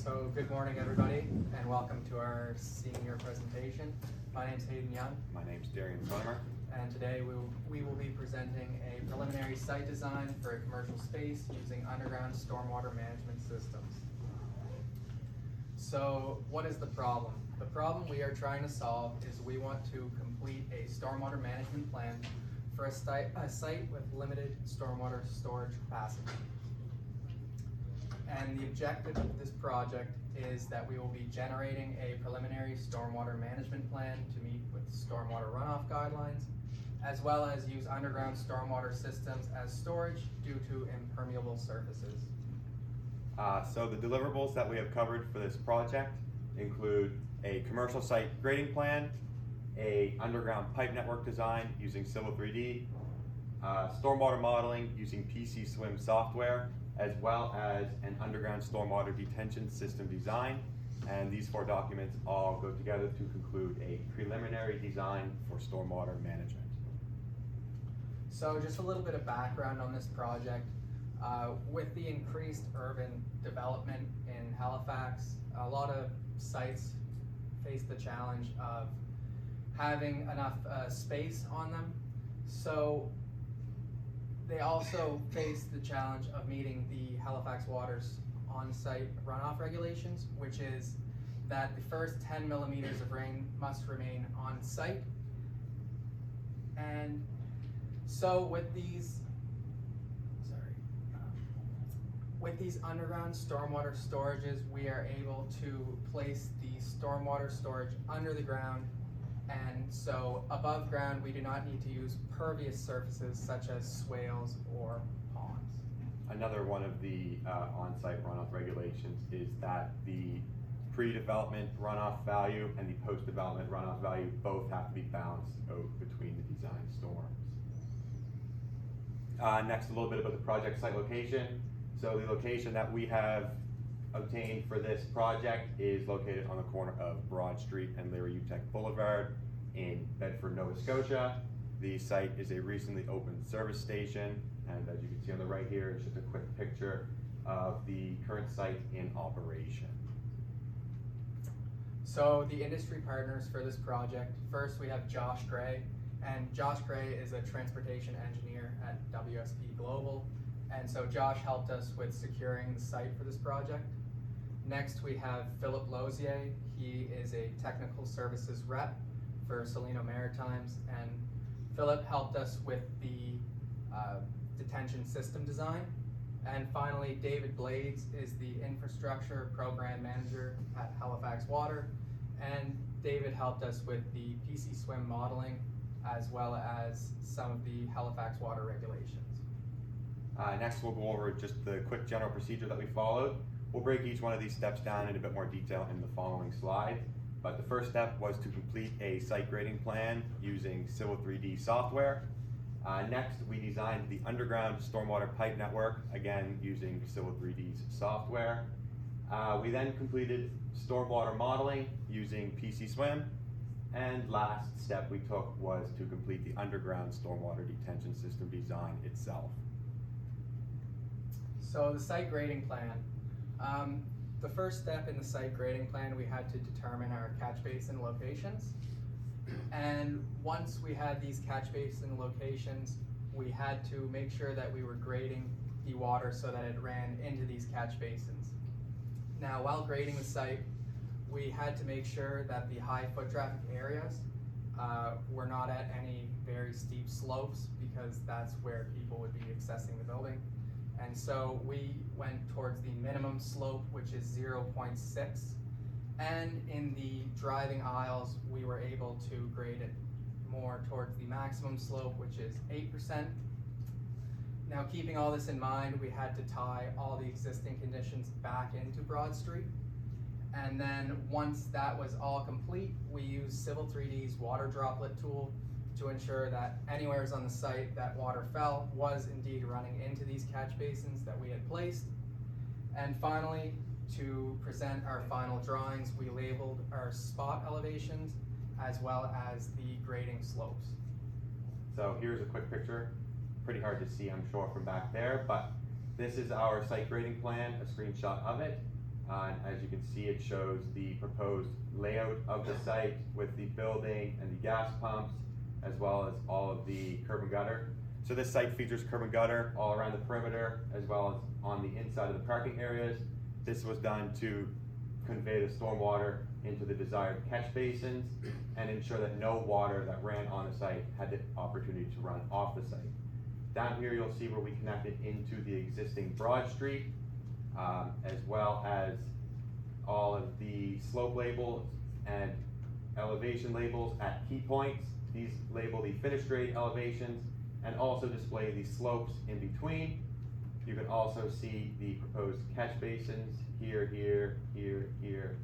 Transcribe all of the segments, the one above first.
So good morning, everybody, and welcome to our senior presentation. My name's Hayden Young. My name's Darian, Swinamer. And today we will be presenting a preliminary site design for a commercial space using underground stormwater management systems. So what is the problem? The problem we are trying to solve is we want to complete a stormwater management plan for a site with limited stormwater storage capacity. And the objective of this project is that we will be generating a preliminary stormwater management plan to meet with stormwater runoff guidelines, as well as use underground stormwater systems as storage due to impermeable surfaces. So the deliverables that we have covered for this project include a commercial site grading plan, a underground pipe network design using Civil 3D, stormwater modeling using PC Swim software, as well as an underground stormwater detention system design. And these four documents all go together to conclude a preliminary design for stormwater management. So just a little bit of background on this project. With the increased urban development in Halifax, a lot of sites face the challenge of having enough space on them. So they also face the challenge of meeting the Halifax Water's on-site runoff regulations, which is that the first 10 millimeters of rain must remain on site. And so with these underground stormwater storages, we are able to place the stormwater storage under the ground. And so above ground, we do not need to use pervious surfaces such as swales or ponds. Another one of the on-site runoff regulations is that the pre-development runoff value and the post-development runoff value both have to be balanced out between the design storms. Next, a little bit about the project site location. So the location that we have obtained for this project is located on the corner of Broad Street and Larry Utek Boulevard in Bedford, Nova Scotia. The site is a recently opened service station, and as you can see on the right here, it's just a quick picture of the current site in operation. So the industry partners for this project, first we have Josh Gray, and Josh Gray is a transportation engineer at WSP Global, and so Josh helped us with securing the site for this project. Next, we have Philip Lozier. He is a technical services rep for Salino Maritimes, and Philip helped us with the detention system design. And finally, David Blades is the infrastructure program manager at Halifax Water, and David helped us with the PC Swim modeling, as well as some of the Halifax Water regulations. Next, we'll go over just the quick general procedure that we followed. We'll break each one of these steps down in a bit more detail in the following slide. But the first step was to complete a site grading plan using Civil 3D software. Next, we designed the underground stormwater pipe network, again using Civil 3D's software. We then completed stormwater modeling using PC Swim. And last step we took was to complete the underground stormwater detention system design itself. So the site grading plan. The first step in the site grading plan, we had to determine our catch basin locations. And once we had these catch basin locations, we had to make sure that we were grading the water so that it ran into these catch basins. Now, while grading the site, we had to make sure that the high foot traffic areas were not at any very steep slopes, because that's where people would be accessing the building. And so we went towards the minimum slope, which is 0.6. And in the driving aisles, we were able to grade it more towards the maximum slope, which is 8%. Now, keeping all this in mind, we had to tie all the existing conditions back into Broad Street. And then once that was all complete, we used Civil 3D's water droplet tool to ensure that anywhere on the site that water fell was indeed running into these catch basins that we had placed. And finally, to present our final drawings, we labeled our spot elevations as well as the grading slopes. So here's a quick picture. Pretty hard to see, I'm sure, from back there, but this is our site grading plan, a screenshot of it. And as you can see, it shows the proposed layout of the site with the building and the gas pumps, as well as all of the curb and gutter. So this site features curb and gutter all around the perimeter, as well as on the inside of the parking areas. This was done to convey the stormwater into the desired catch basins and ensure that no water that ran on the site had the opportunity to run off the site. Down here, you'll see where we connected into the existing Broad Street, as well as all of the slope labels and elevation labels at key points. These label the finished grade elevations and also display the slopes in between. You can also see the proposed catch basins here, here, here, here,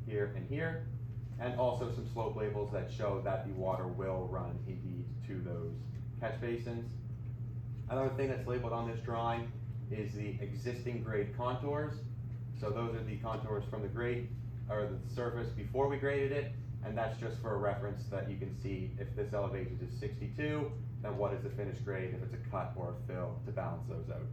here, and here, and also some slope labels that show that the water will run indeed to those catch basins. Another thing that's labeled on this drawing is the existing grade contours. So those are the contours from the grade, or the surface before we graded it, and that's just for a reference that you can see if this elevation is 62, then what is the finished grade, if it's a cut or a fill, to balance those out.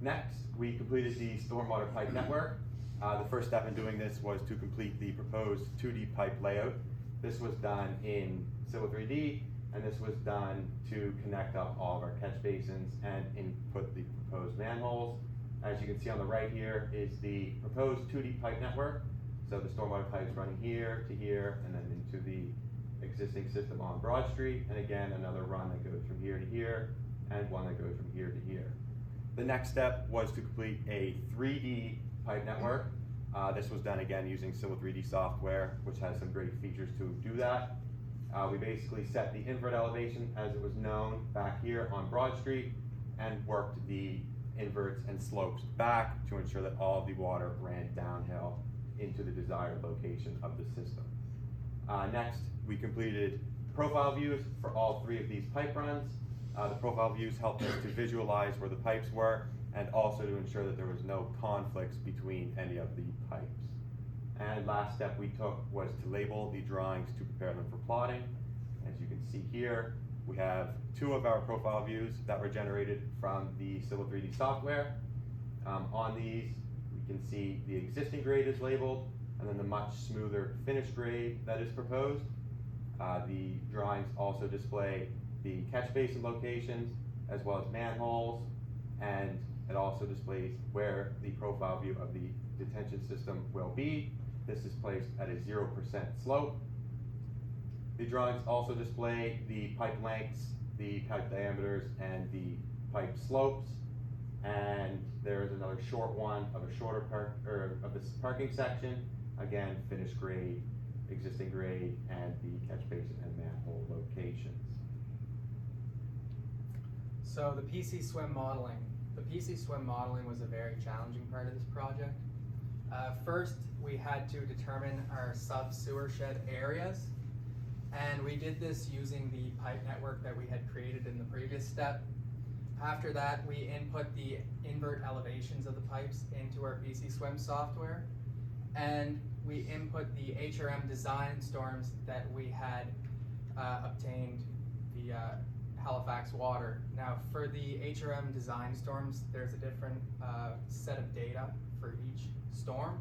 Next, we completed the stormwater pipe network. The first step in doing this was to complete the proposed 2D pipe layout. This was done in Civil 3D, and this was done to connect up all of our catch basins and input the proposed manholes. As you can see on the right here is the proposed 2D pipe network. So the stormwater pipes running here to here, and then into the existing system on Broad Street, and again, another run that goes from here to here, and one that goes from here to here. The next step was to complete a 3D pipe network. This was done again using Civil 3D software, which has some great features to do that. We basically set the invert elevation as it was known back here on Broad Street and worked the inverts and slopes back to ensure that all of the water ran downhill into the desired location of the system. Next, we completed profile views for all three of these pipe runs. The profile views helped us to visualize where the pipes were and also to ensure that there was no conflicts between any of the pipes. And last step we took was to label the drawings to prepare them for plotting. As you can see here, we have two of our profile views that were generated from the Civil 3D software. On these, we can see the existing grade is labeled and then the much smoother finished grade that is proposed. The drawings also display the catch basin locations as well as manholes, and it also displays where the profile view of the detention system will be. This is placed at a 0% slope. The drawings also display the pipe lengths, the pipe diameters, and the pipe slopes. And there is another short one of a shorter of this parking section. Again, finished grade, existing grade, and the catch basin and manhole locations. So the PC swim modeling. The PC swim modeling was a very challenging part of this project. First, we had to determine our sub-sewer shed areas, and we did this using the pipe network that we had created in the previous step. After that, we input the invert elevations of the pipes into our PC swim software, and we input the HRM design storms that we had obtained via Halifax Water. Now, for the HRM design storms, there's a different set of data for each storm.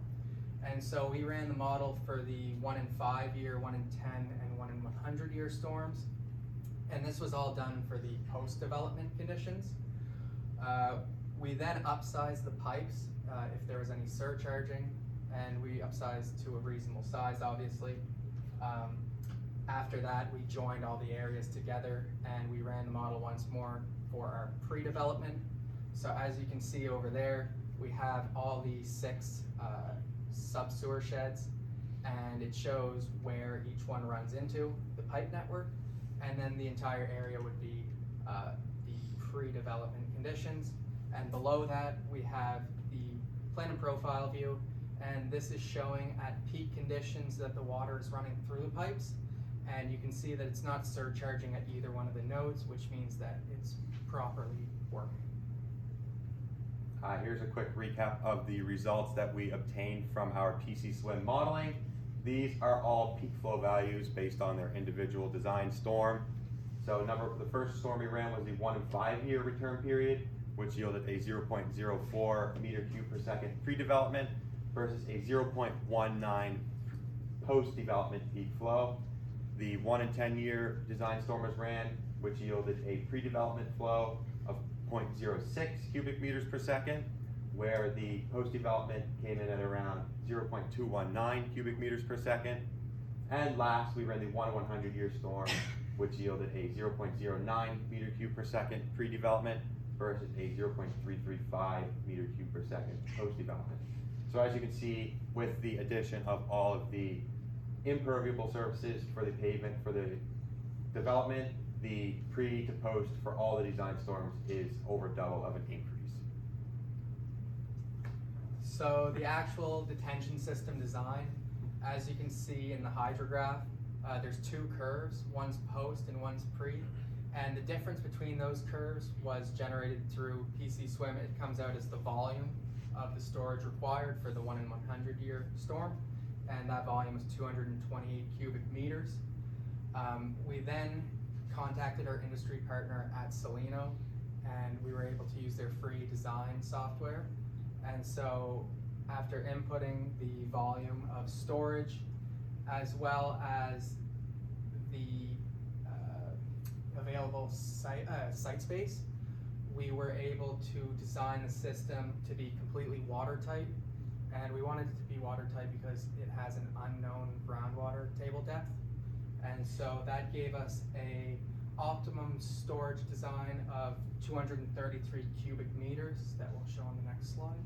And so we ran the model for the 1 in 5 year, 1 in 10, and 1 in 100 year storms. And this was all done for the post-development conditions. We then upsized the pipes if there was any surcharging, and we upsized to a reasonable size, obviously. After that, we joined all the areas together and we ran the model once more for our pre-development. So as you can see over there, we have all the 6 sub-sewer sheds, and it shows where each one runs into the pipe network, and then the entire area would be the pre-development conditions. And below that, we have the plan and profile view, and this is showing at peak conditions that the water is running through the pipes. And you can see that it's not surcharging at either one of the nodes, which means that it's properly working. Here's a quick recap of the results that we obtained from our PC swim modeling. These are all peak flow values based on their individual design storm. So the first storm we ran was the 1 in 5 year return period. which yielded a 0.04 meter cube per second pre-development versus a 0.19 post-development peak flow. The 1 in 10 year design storm was ran, which yielded a pre-development flow of 0.06 cubic meters per second, where the post-development came in at around 0.219 cubic meters per second. And last, we ran the 1 in 100 year storm, which yielded a 0.09 meter cube per second pre-development versus a 0.335 meter cube per second post-development. So as you can see, with the addition of all of the impermeable surfaces for the pavement for the development, the pre to post for all the design storms is over double of an increase. So the actual detention system design, as you can see in the hydrograph, there's two curves, one's post and one's pre, and the difference between those curves was generated through PC Swim. It comes out as the volume of the storage required for the 1 in 100 year storm, and that volume is 228 cubic meters. We then contacted our industry partner at Salino, and we were able to use their free design software. And so after inputting the volume of storage as well as the available site space, we were able to design the system to be completely watertight. And we wanted it to be watertight because it has an unknown groundwater table depth. And so that gave us a optimum storage design of 233 cubic meters that we'll show on the next slide.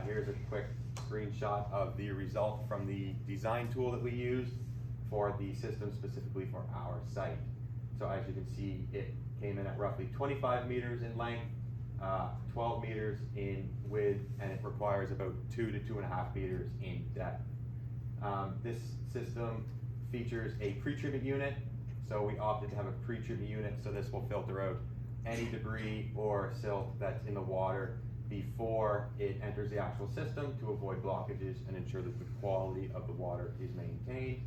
Here's a quick screenshot of the result from the design tool that we used for the system specifically for our site. So as you can see, it came in at roughly 25 meters in length, 12 meters in width, and it requires about 2 to 2.5 meters in depth. This system features a pre-treatment unit, so we opted to have a pre-treatment unit, so this will filter out any debris or silt that's in the water before it enters the actual system to avoid blockages and ensure that the quality of the water is maintained.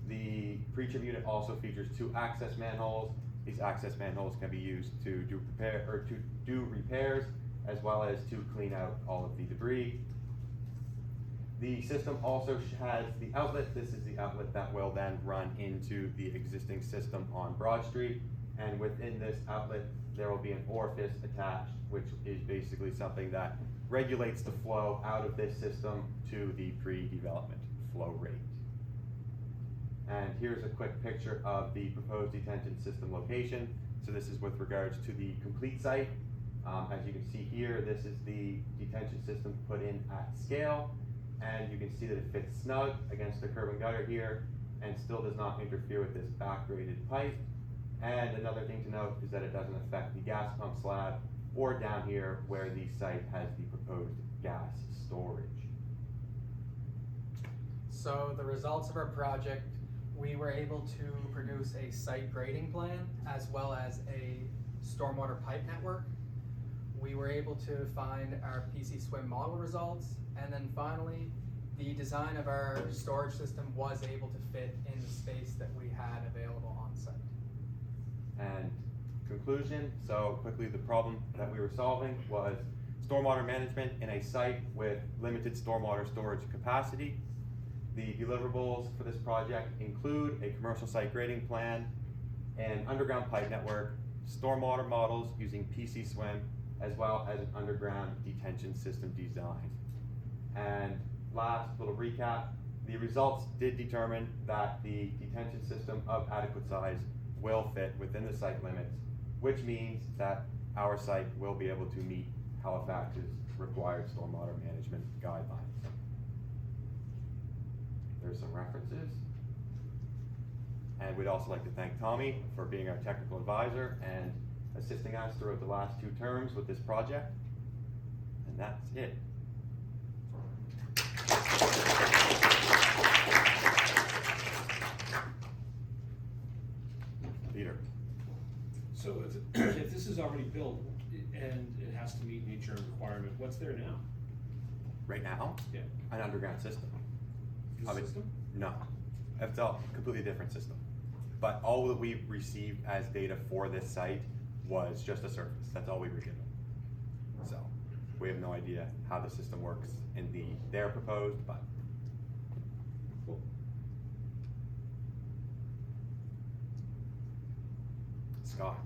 The pre-treatment unit also features 2 access manholes. These access manholes can be used to do repairs as well as to clean out all of the debris. The system also has the outlet. This is the outlet that will then run into the existing system on Broad Street, and within this outlet there will be an orifice attached, which is basically something that regulates the flow out of this system to the pre-development flow rate. And here's a quick picture of the proposed detention system location. So this is with regards to the complete site. As you can see here, this is the detention system put in at scale, and you can see that it fits snug against the curb and gutter here and still does not interfere with this back-graded pipe. And another thing to note is that it doesn't affect the gas pump slab or down here where the site has the proposed gas storage. So the results of our project, we were able to produce a site grading plan as well as a stormwater pipe network. We were able to find our PC Swim model results, and then finally, the design of our storage system was able to fit in the space that we had available on site. And conclusion, so quickly, the problem that we were solving was stormwater management in a site with limited stormwater storage capacity. The deliverables for this project include a commercial site grading plan, an underground pipe network, stormwater models using PC Swim, as well as an underground detention system design. And last little recap, the results did determine that the detention system of adequate size will fit within the site limits, which means that our site will be able to meet Halifax's required stormwater management guidelines. There's some references. And we'd also like to thank Tommy for being our technical advisor and assisting us throughout the last 2 terms with this project. And that's it. Peter. So if this is already built and it has to meet nature requirement, what's there now? Right now, Yeah. an underground system. This system? No, it's a completely different system. But all that we received as data for this site was just a surface. That's all we were given. We have no idea how the system works in their proposed, but. Cool. Scott.